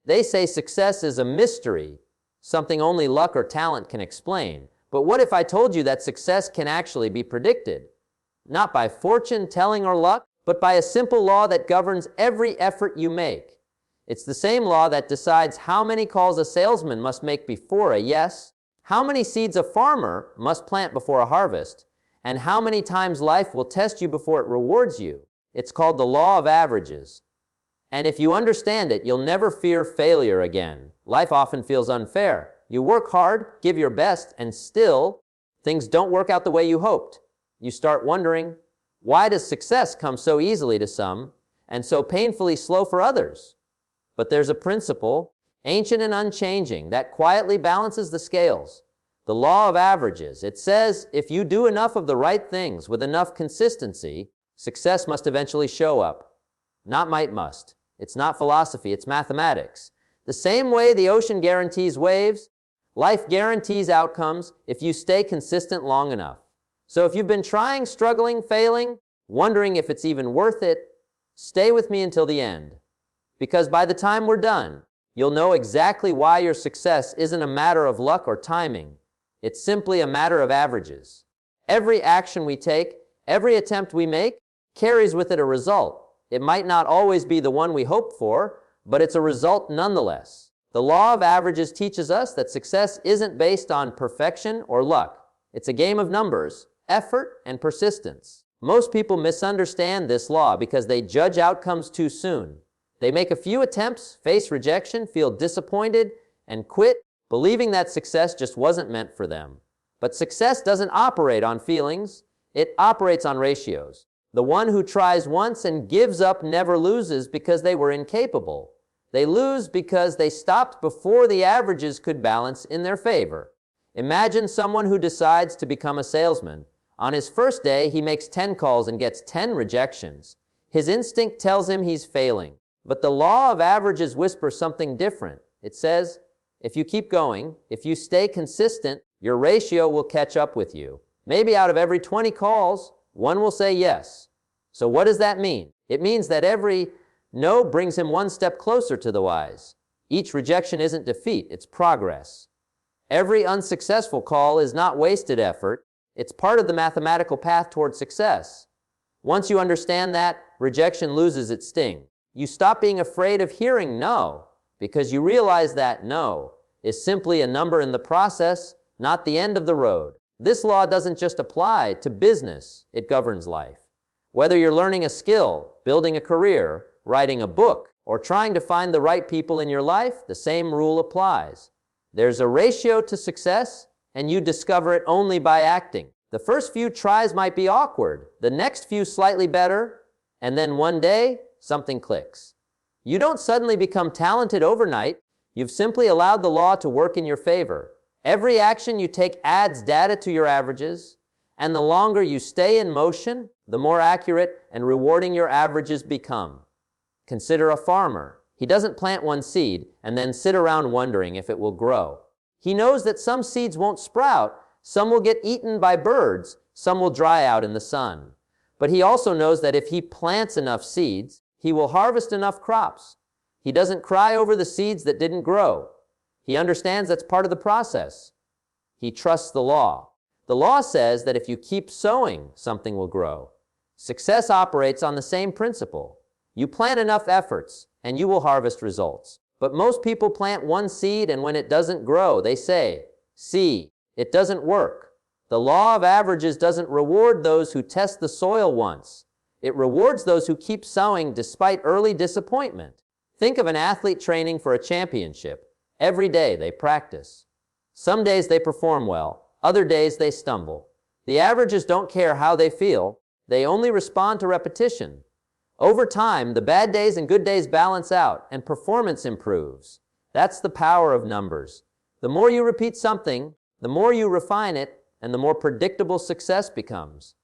They say success is a mystery, something only luck or talent can explain. But what if I told you that success can actually be predicted? Not by fortune telling or luck, but by a simple law that governs every effort you make. It's the same law that decides how many calls a salesman must make before a yes, how many seeds a farmer must plant before a harvest, and how many times life will test you before it rewards you. It's called the law of averages. And if you understand it, you'll never fear failure again. Life often feels unfair. You work hard, give your best, and still, things don't work out the way you hoped. You start wondering, why does success come so easily to some and so painfully slow for others? But there's a principle, ancient and unchanging, that quietly balances the scales. The law of averages. It says if you do enough of the right things with enough consistency, success must eventually show up. Not might must. It's not philosophy, it's mathematics. The same way the ocean guarantees waves, life guarantees outcomes if you stay consistent long enough. So if you've been trying, struggling, failing, wondering if it's even worth it, stay with me until the end. Because by the time we're done, you'll know exactly why your success isn't a matter of luck or timing. It's simply a matter of averages. Every action we take, every attempt we make, carries with it a result. It might not always be the one we hoped for, but it's a result nonetheless. The law of averages teaches us that success isn't based on perfection or luck. It's a game of numbers, effort, and persistence. Most people misunderstand this law because they judge outcomes too soon. They make a few attempts, face rejection, feel disappointed, and quit, believing that success just wasn't meant for them. But success doesn't operate on feelings, it operates on ratios. The one who tries once and gives up never loses because they were incapable. They lose because they stopped before the averages could balance in their favor. Imagine someone who decides to become a salesman. On his first day, he makes 10 calls and gets 10 rejections. His instinct tells him he's failing. But the law of averages whispers something different. It says, if you keep going, if you stay consistent, your ratio will catch up with you. Maybe out of every 20 calls, one will say yes. So what does that mean? It means that every no brings him one step closer to the wise. Each rejection isn't defeat, it's progress. Every unsuccessful call is not wasted effort. It's part of the mathematical path toward success. Once you understand that, rejection loses its sting. You stop being afraid of hearing no, because you realize that no is simply a number in the process, not the end of the road. This law doesn't just apply to business, it governs life. Whether you're learning a skill, building a career, writing a book, or trying to find the right people in your life, the same rule applies. There's a ratio to success, and you discover it only by acting. The first few tries might be awkward, the next few slightly better, and then one day, something clicks. You don't suddenly become talented overnight. You've simply allowed the law to work in your favor. Every action you take adds data to your averages, and the longer you stay in motion, the more accurate and rewarding your averages become. Consider a farmer. He doesn't plant one seed and then sit around wondering if it will grow. He knows that some seeds won't sprout, some will get eaten by birds, some will dry out in the sun. But he also knows that if he plants enough seeds, he will harvest enough crops. He doesn't cry over the seeds that didn't grow. He understands that's part of the process. He trusts the law. The law says that if you keep sowing, something will grow. Success operates on the same principle. You plant enough efforts, and you will harvest results. But most people plant one seed, and when it doesn't grow, they say, "See, it doesn't work." The law of averages doesn't reward those who test the soil once. It rewards those who keep sowing despite early disappointment. Think of an athlete training for a championship. Every day they practice. Some days they perform well, other days they stumble. The averages don't care how they feel, they only respond to repetition. Over time, the bad days and good days balance out, and performance improves. That's the power of numbers. The more you repeat something, the more you refine it, and the more predictable success becomes.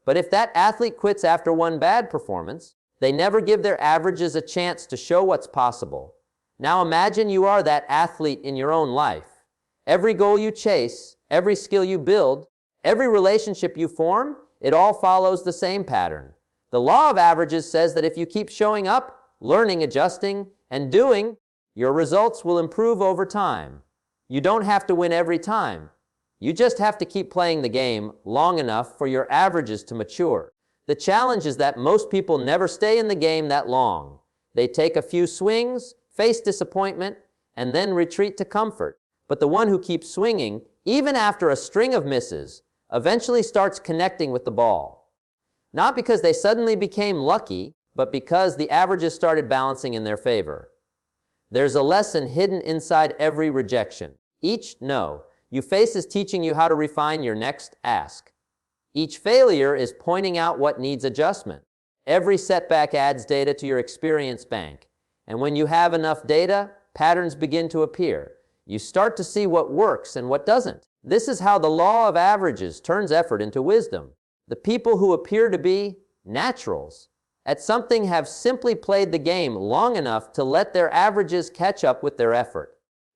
But if that athlete quits after one bad performance, they never give their averages a chance to show what's possible. Now imagine you are that athlete in your own life. Every goal you chase, every skill you build, every relationship you form, it all follows the same pattern. The law of averages says that if you keep showing up, learning, adjusting, and doing, Your results will improve over time. You don't have to win every time. You just have to keep playing the game long enough for your averages to mature. The challenge is that most people never stay in the game that long. They take a few swings, face disappointment, and then retreat to comfort. But the one who keeps swinging, even after a string of misses, eventually starts connecting with the ball. Not because they suddenly became lucky, but because the averages started balancing in their favor. There's a lesson hidden inside every rejection. Each no you face is teaching you how to refine your next ask. Each failure is pointing out what needs adjustment. Every setback adds data to your experience bank. And when you have enough data, patterns begin to appear. You start to see what works and what doesn't. This is how the law of averages turns effort into wisdom. The people who appear to be naturals at something have simply played the game long enough to let their averages catch up with their effort.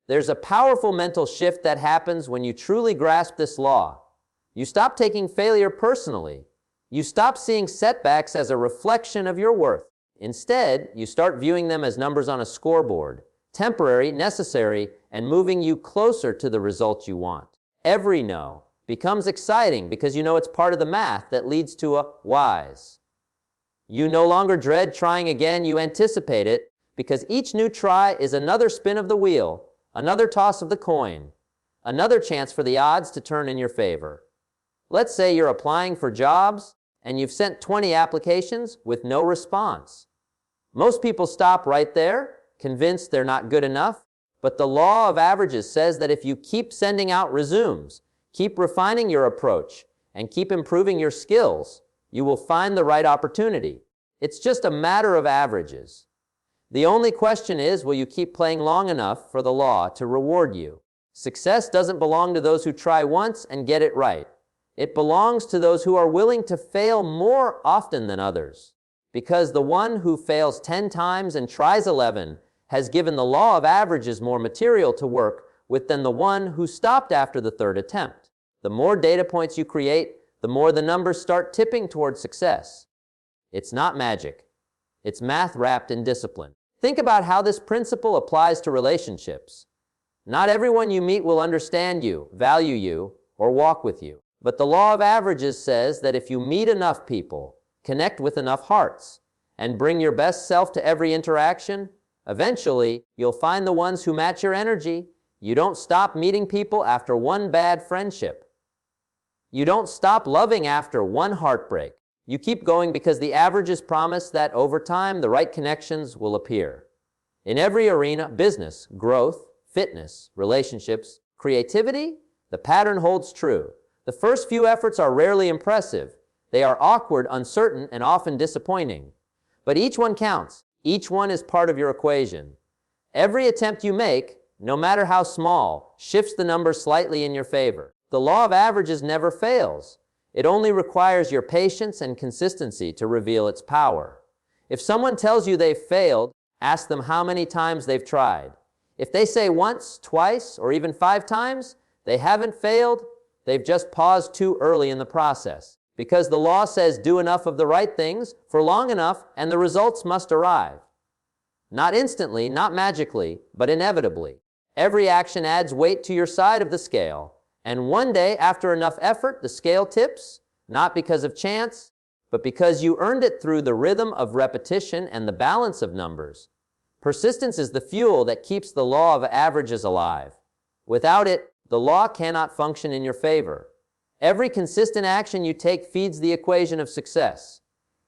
There's a powerful mental shift that happens when you truly grasp this law. You stop taking failure personally. You stop seeing setbacks as a reflection of your worth. Instead, you start viewing them as numbers on a scoreboard, temporary, necessary, and moving you closer to the results you want. Every no becomes exciting because you know it's part of the math that leads to a whys. You no longer dread trying again, you anticipate it, because each new try is another spin of the wheel, another toss of the coin, another chance for the odds to turn in your favor. Let's say you're applying for jobs and you've sent 20 applications with no response. Most people stop right there, convinced they're not good enough, but the law of averages says that if you keep sending out resumes, keep refining your approach, and keep improving your skills, you will find the right opportunity. It's just a matter of averages. The only question is, will you keep playing long enough for the law to reward you? Success doesn't belong to those who try once and get it right. It belongs to those who are willing to fail more often than others. Because the one who fails 10 times and tries 11 has given the law of averages more material to work with than the one who stopped after the third attempt. The more data points you create, the more the numbers start tipping towards success. It's not magic. It's math wrapped in discipline. Think about how this principle applies to relationships. Not everyone you meet will understand you, value you, or walk with you. But the law of averages says that if you meet enough people, connect with enough hearts, and bring your best self to every interaction, eventually you'll find the ones who match your energy. You don't stop meeting people after one bad friendship. You don't stop loving after one heartbreak. You keep going because the averages promise that over time the right connections will appear. In every arena, business, growth, fitness, relationships, creativity, the pattern holds true. The first few efforts are rarely impressive. They are awkward, uncertain, and often disappointing. But each one counts. Each one is part of your equation. Every attempt you make, no matter how small, shifts the numbers slightly in your favor. The law of averages never fails. It only requires your patience and consistency to reveal its power. If someone tells you they've failed, ask them how many times they've tried. If they say once, twice, or even 5 times, they haven't failed. They've just paused too early in the process. Because the law says do enough of the right things for long enough and the results must arrive. Not instantly, not magically, but inevitably. Every action adds weight to your side of the scale. And one day, after enough effort, the scale tips, not because of chance, but because you earned it through the rhythm of repetition and the balance of numbers. Persistence is the fuel that keeps the law of averages alive. Without it, the law cannot function in your favor. Every consistent action you take feeds the equation of success.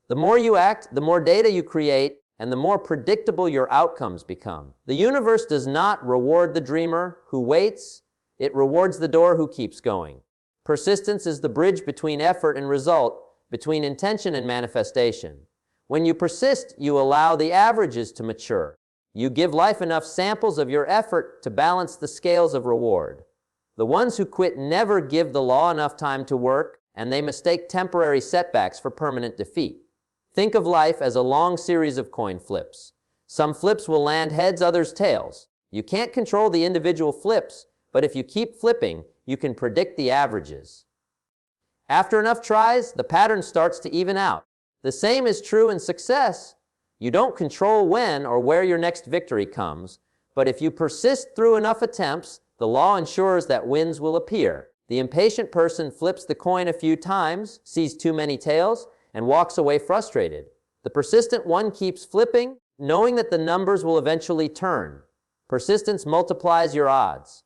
The more you act, the more data you create, and the more predictable your outcomes become. The universe does not reward the dreamer who waits. It rewards the door who keeps going. Persistence is the bridge between effort and result, between intention and manifestation. When you persist, you allow the averages to mature. You give life enough samples of your effort to balance the scales of reward. The ones who quit never give the law enough time to work, and they mistake temporary setbacks for permanent defeat. Think of life as a long series of coin flips. Some flips will land heads, others tails. You can't control the individual flips, but if you keep flipping, you can predict the averages. After enough tries, the pattern starts to even out. The same is true in success. You don't control when or where your next victory comes, But if you persist through enough attempts, the law ensures that wins will appear. The impatient person flips the coin a few times, sees too many tails, and walks away frustrated. The persistent one keeps flipping, knowing that the numbers will eventually turn. Persistence multiplies your odds.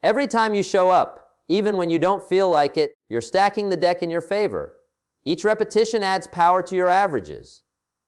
Every time you show up, even when you don't feel like it, you're stacking the deck in your favor. Each repetition adds power to your averages.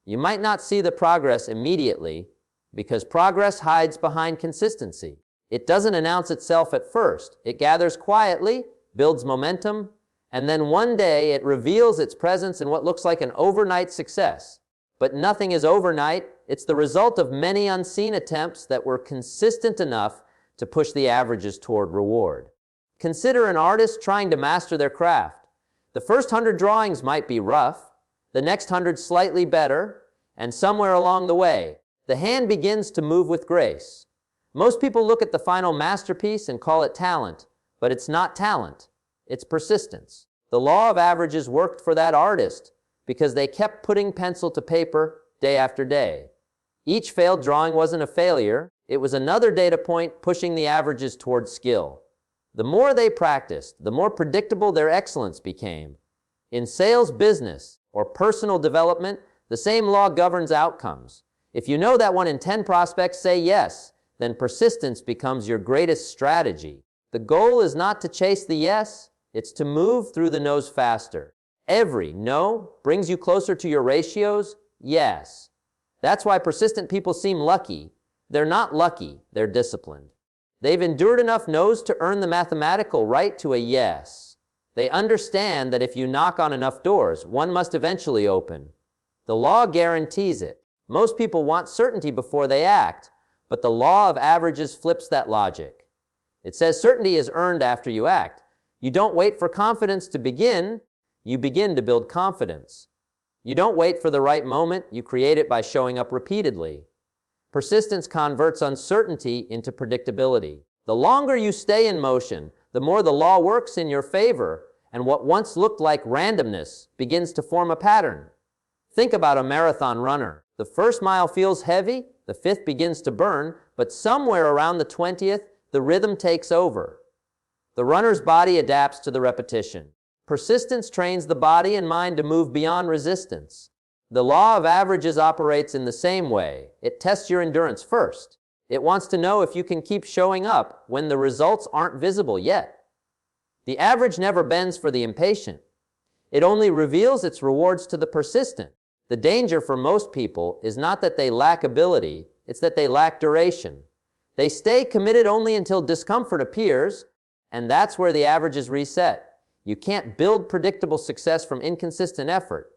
You might not see the progress immediately because progress hides behind consistency. It doesn't announce itself at first. It gathers quietly, builds momentum, and then one day it reveals its presence in what looks like an overnight success. But nothing is overnight. It's the result of many unseen attempts that were consistent enough to push the averages toward reward. Consider an artist trying to master their craft. The first 100 drawings might be rough, the next 100 slightly better, and somewhere along the way, the hand begins to move with grace. Most people look at the final masterpiece and call it talent, but it's not talent, it's persistence. The law of averages worked for that artist because they kept putting pencil to paper day after day. Each failed drawing wasn't a failure, it was another data point pushing the averages toward skill. The more they practiced, the more predictable their excellence became. In sales, business, or personal development, the same law governs outcomes. If you know that 1 in 10 prospects say yes, then persistence becomes your greatest strategy. The goal is not to chase the yes, it's to move through the no's faster. Every no brings you closer to your ratios, yes. That's why persistent people seem lucky. They're not lucky, they're disciplined. They've endured enough no's to earn the mathematical right to a yes. They understand that if you knock on enough doors, one must eventually open. The law guarantees it. Most people want certainty before they act, but the law of averages flips that logic. It says certainty is earned after you act. You don't wait for confidence to begin, you begin to build confidence. You don't wait for the right moment, you create it by showing up repeatedly. Persistence converts uncertainty into predictability. The longer you stay in motion, the more the law works in your favor, and what once looked like randomness begins to form a pattern. Think about a marathon runner. The first mile feels heavy, the 5th begins to burn, but somewhere around the 20th, the rhythm takes over. The runner's body adapts to the repetition. Persistence trains the body and mind to move beyond resistance. The law of averages operates in the same way. It tests your endurance first. It wants to know if you can keep showing up when the results aren't visible yet. The average never bends for the impatient. It only reveals its rewards to the persistent. The danger for most people is not that they lack ability, it's that they lack duration. They stay committed only until discomfort appears, and that's where the averages reset. You can't build predictable success from inconsistent effort.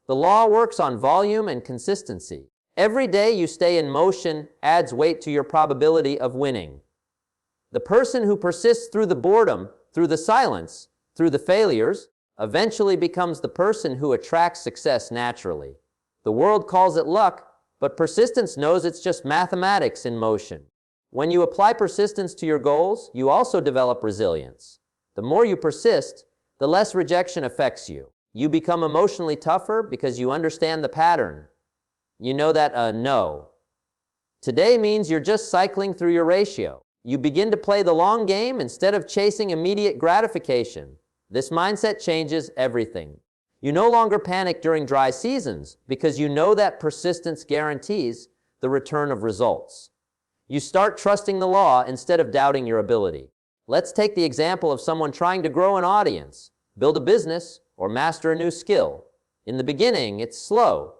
The law works on volume and consistency. Every day you stay in motion adds weight to your probability of winning. The person who persists through the boredom, through the silence, through the failures, eventually becomes the person who attracts success naturally. The world calls it luck, but persistence knows it's just mathematics in motion. When you apply persistence to your goals, you also develop resilience. The more you persist, the less rejection affects you. You become emotionally tougher because you understand the pattern. You know that a no today means you're just cycling through your ratio. You begin to play the long game instead of chasing immediate gratification. This mindset changes everything. You no longer panic during dry seasons because you know that persistence guarantees the return of results. You start trusting the law instead of doubting your ability. Let's take the example of someone trying to grow an audience, build a business, or master a new skill. In the beginning, it's slow.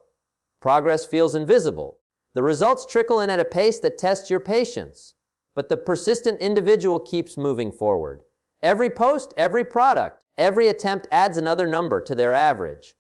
Progress feels invisible. The results trickle in at a pace that tests your patience. But the persistent individual keeps moving forward. Every post, every product, every attempt adds another number to their average.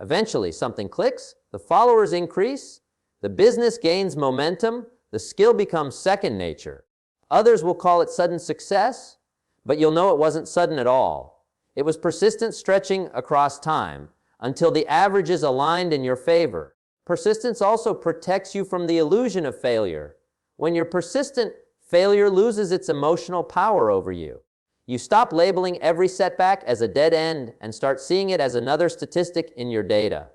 Eventually, something clicks, the followers increase, the business gains momentum, the skill becomes second nature. Others will call it sudden success, but you'll know it wasn't sudden at all. It was persistent stretching across time until the averages aligned in your favor. Persistence also protects you from the illusion of failure. When you're persistent, failure loses its emotional power over you. You stop labeling every setback as a dead end and start seeing it as another statistic in your data.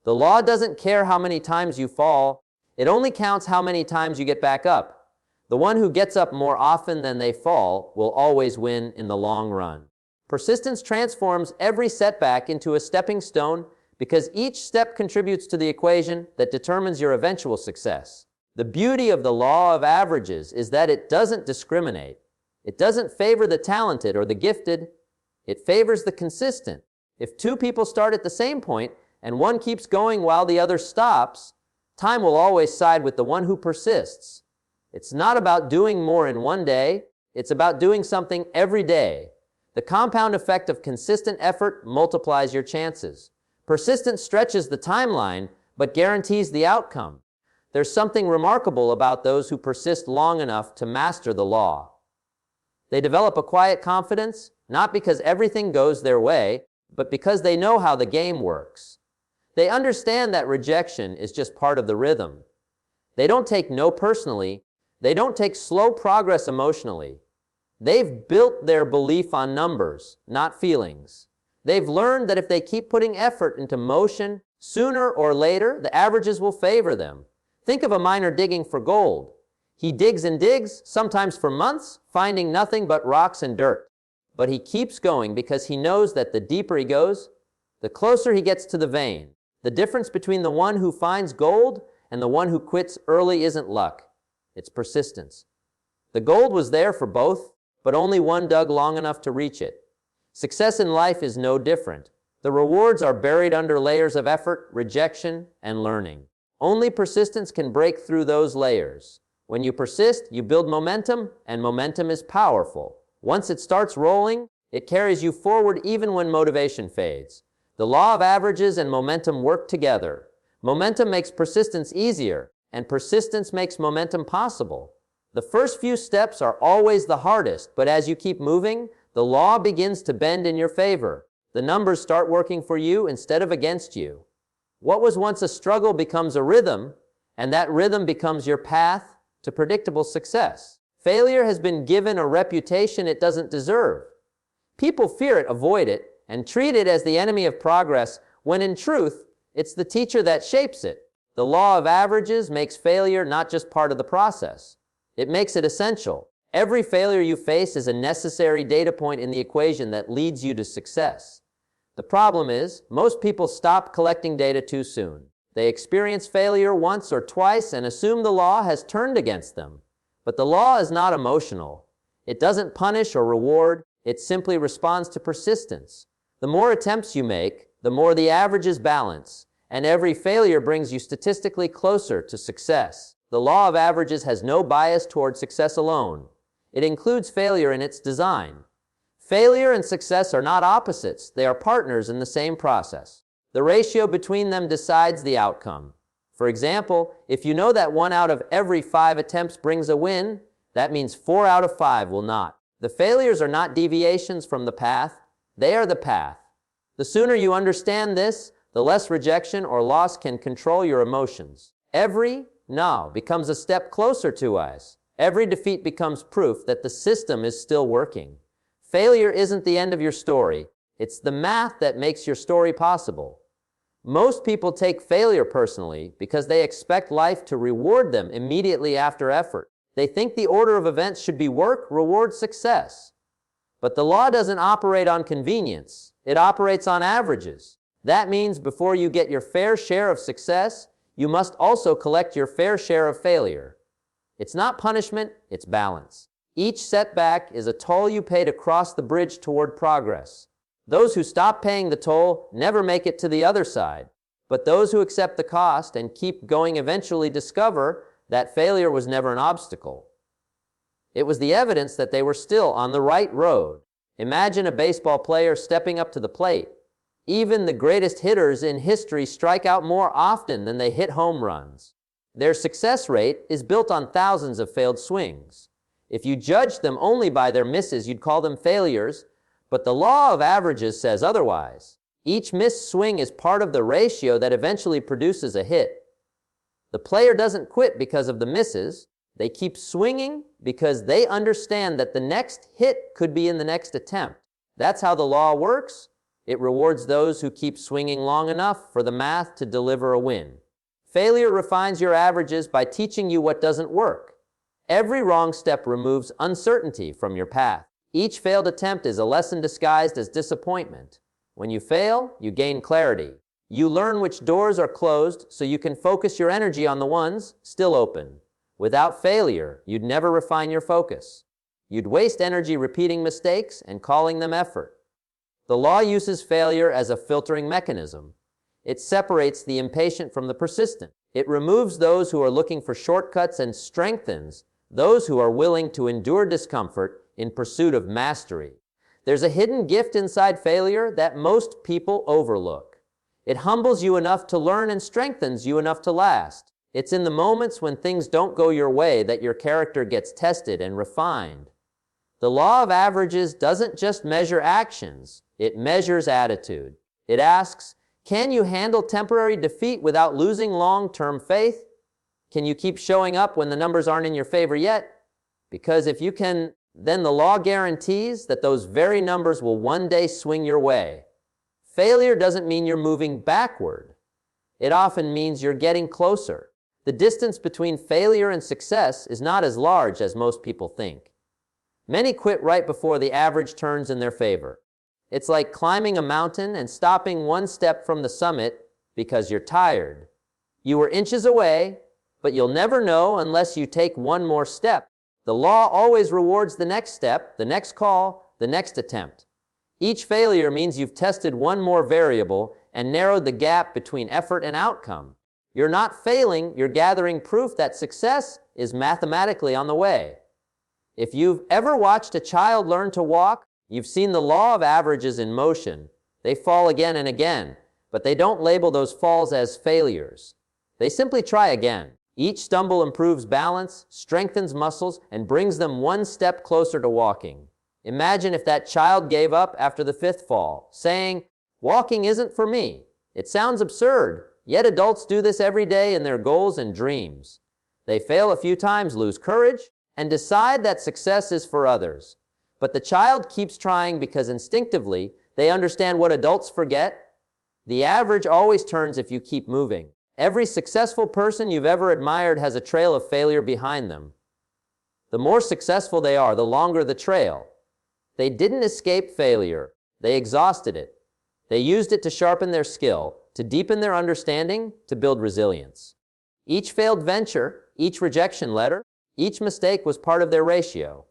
The law doesn't care how many times you fall, it only counts how many times you get back up. The one who gets up more often than they fall will always win in the long run. Persistence transforms every setback into a stepping stone because each step contributes to the equation that determines your eventual success. The beauty of the law of averages is that it doesn't discriminate. It doesn't favor the talented or the gifted. It favors the consistent. If two people start at the same point and one keeps going while the other stops, time will always side with the one who persists. It's not about doing more in one day. It's about doing something every day. The compound effect of consistent effort multiplies your chances. Persistence stretches the timeline, but guarantees the outcome. There's something remarkable about those who persist long enough to master the law. They develop a quiet confidence, not because everything goes their way, but because they know how the game works. They understand that rejection is just part of the rhythm. They don't take no personally. They don't take slow progress emotionally. They've built their belief on numbers, not feelings. They've learned that if they keep putting effort into motion, sooner or later, the averages will favor them. Think of a miner digging for gold. He digs and digs, sometimes for months, finding nothing but rocks and dirt. But he keeps going because he knows that the deeper he goes, the closer he gets to the vein. The difference between the one who finds gold and the one who quits early isn't luck. It's persistence. The gold was there for both, but only one dug long enough to reach it. Success in life is no different. The rewards are buried under layers of effort, rejection, and learning. Only persistence can break through those layers. When you persist, you build momentum, and momentum is powerful. Once it starts rolling, it carries you forward even when motivation fades. The law of averages and momentum work together. Momentum makes persistence easier, and persistence makes momentum possible. The first few steps are always the hardest, but as you keep moving, the law begins to bend in your favor. The numbers start working for you instead of against you. What was once a struggle becomes a rhythm, and that rhythm becomes your path to predictable success. Failure has been given a reputation it doesn't deserve. People fear it, avoid it, and treat it as the enemy of progress, when in truth, it's the teacher that shapes it. The law of averages makes failure not just part of the process. It makes it essential. Every failure you face is a necessary data point in the equation that leads you to success. The problem is, most people stop collecting data too soon. They experience failure once or twice and assume the law has turned against them. But the law is not emotional. It doesn't punish or reward. It simply responds to persistence. The more attempts you make, the more the averages balance, and every failure brings you statistically closer to success. The law of averages has no bias toward success alone. It includes failure in its design. Failure and success are not opposites. They are partners in the same process. The ratio between them decides the outcome. For example, if you know that 1 out of every 5 attempts brings a win, that means 4 out of 5 will not. The failures are not deviations from the path. They are the path. The sooner you understand this, the less rejection or loss can control your emotions. Every no becomes a step closer to us. Every defeat becomes proof that the system is still working. Failure isn't the end of your story. It's the math that makes your story possible. Most people take failure personally because they expect life to reward them immediately after effort. They think the order of events should be work, reward, success. But the law doesn't operate on convenience. It operates on averages. That means before you get your fair share of success, you must also collect your fair share of failure. It's not punishment, it's balance. Each setback is a toll you pay to cross the bridge toward progress. Those who stop paying the toll never make it to the other side. But those who accept the cost and keep going eventually discover that failure was never an obstacle. It was the evidence that they were still on the right road. Imagine a baseball player stepping up to the plate. Even the greatest hitters in history strike out more often than they hit home runs. Their success rate is built on thousands of failed swings. If you judged them only by their misses, you'd call them failures, but the law of averages says otherwise. Each missed swing is part of the ratio that eventually produces a hit. The player doesn't quit because of the misses. They keep swinging because they understand that the next hit could be in the next attempt. That's how the law works. It rewards those who keep swinging long enough for the math to deliver a win. Failure refines your averages by teaching you what doesn't work. Every wrong step removes uncertainty from your path. Each failed attempt is a lesson disguised as disappointment. When you fail, you gain clarity. You learn which doors are closed so you can focus your energy on the ones still open. Without failure, you'd never refine your focus. You'd waste energy repeating mistakes and calling them effort. The law uses failure as a filtering mechanism. It separates the impatient from the persistent. It removes those who are looking for shortcuts and strengthens those who are willing to endure discomfort in pursuit of mastery. There's a hidden gift inside failure that most people overlook. It humbles you enough to learn and strengthens you enough to last. It's in the moments when things don't go your way that your character gets tested and refined. The law of averages doesn't just measure actions, it measures attitude. It asks, can you handle temporary defeat without losing long-term faith? Can you keep showing up when the numbers aren't in your favor yet? Because if you can, then the law guarantees that those very numbers will one day swing your way. Failure doesn't mean you're moving backward. It often means you're getting closer. The distance between failure and success is not as large as most people think. Many quit right before the average turns in their favor. It's like climbing a mountain and stopping one step from the summit because you're tired. You were inches away, but you'll never know unless you take one more step. The law always rewards the next step, the next call, the next attempt. Each failure means you've tested one more variable and narrowed the gap between effort and outcome. You're not failing, you're gathering proof that success is mathematically on the way. If you've ever watched a child learn to walk, you've seen the law of averages in motion. They fall again and again, but they don't label those falls as failures. They simply try again. Each stumble improves balance, strengthens muscles, and brings them one step closer to walking. Imagine if that child gave up after the fifth fall, saying, "Walking isn't for me." It sounds absurd, yet adults do this every day in their goals and dreams. They fail a few times, lose courage, and decide that success is for others. But the child keeps trying because instinctively they understand what adults forget. The average always turns if you keep moving. Every successful person you've ever admired has a trail of failure behind them. The more successful they are, the longer the trail. They didn't escape failure. They exhausted it. They used it to sharpen their skill, to deepen their understanding, to build resilience. Each failed venture, each rejection letter, each mistake was part of their ratio.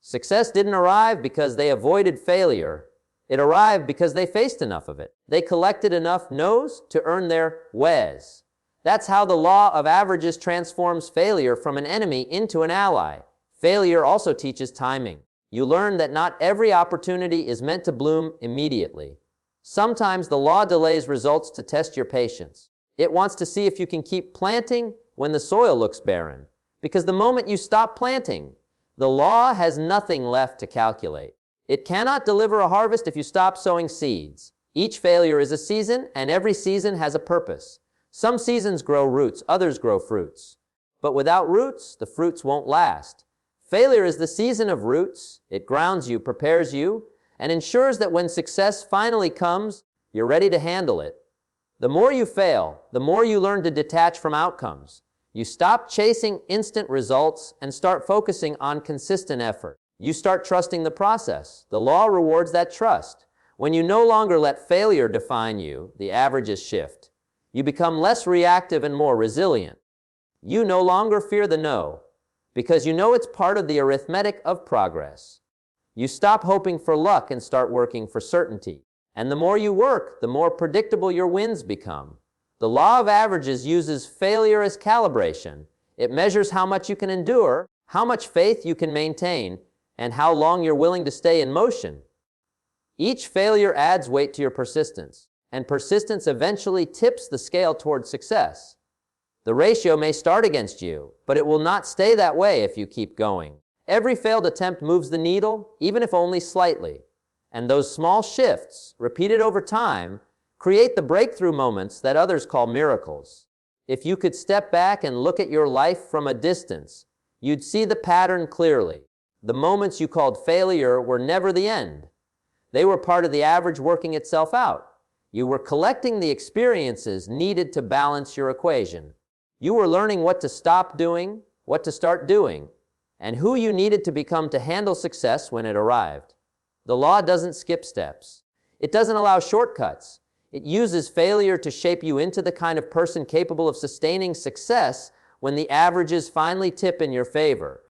Success didn't arrive because they avoided failure. It arrived because they faced enough of it. They collected enough no's to earn their whys. That's how the law of averages transforms failure from an enemy into an ally. Failure also teaches timing. You learn that not every opportunity is meant to bloom immediately. Sometimes the law delays results to test your patience. It wants to see if you can keep planting when the soil looks barren. Because the moment you stop planting, the law has nothing left to calculate. It cannot deliver a harvest if you stop sowing seeds. Each failure is a season, and every season has a purpose. Some seasons grow roots, others grow fruits. But without roots, the fruits won't last. Failure is the season of roots. It grounds you, prepares you, and ensures that when success finally comes, you're ready to handle it. The more you fail, the more you learn to detach from outcomes. You stop chasing instant results and start focusing on consistent effort. You start trusting the process. The law rewards that trust. When you no longer let failure define you, the averages shift. You become less reactive and more resilient. You no longer fear the no, because you know it's part of the arithmetic of progress. You stop hoping for luck and start working for certainty. And the more you work, the more predictable your wins become. The law of averages uses failure as calibration. It measures how much you can endure, how much faith you can maintain, and how long you're willing to stay in motion. Each failure adds weight to your persistence, and persistence eventually tips the scale towards success. The ratio may start against you, but it will not stay that way if you keep going. Every failed attempt moves the needle, even if only slightly. And those small shifts, repeated over time, create the breakthrough moments that others call miracles. If you could step back and look at your life from a distance, you'd see the pattern clearly. The moments you called failure were never the end. They were part of the average working itself out. You were collecting the experiences needed to balance your equation. You were learning what to stop doing, what to start doing, and who you needed to become to handle success when it arrived. The law doesn't skip steps. It doesn't allow shortcuts. It uses failure to shape you into the kind of person capable of sustaining success when the averages finally tip in your favor.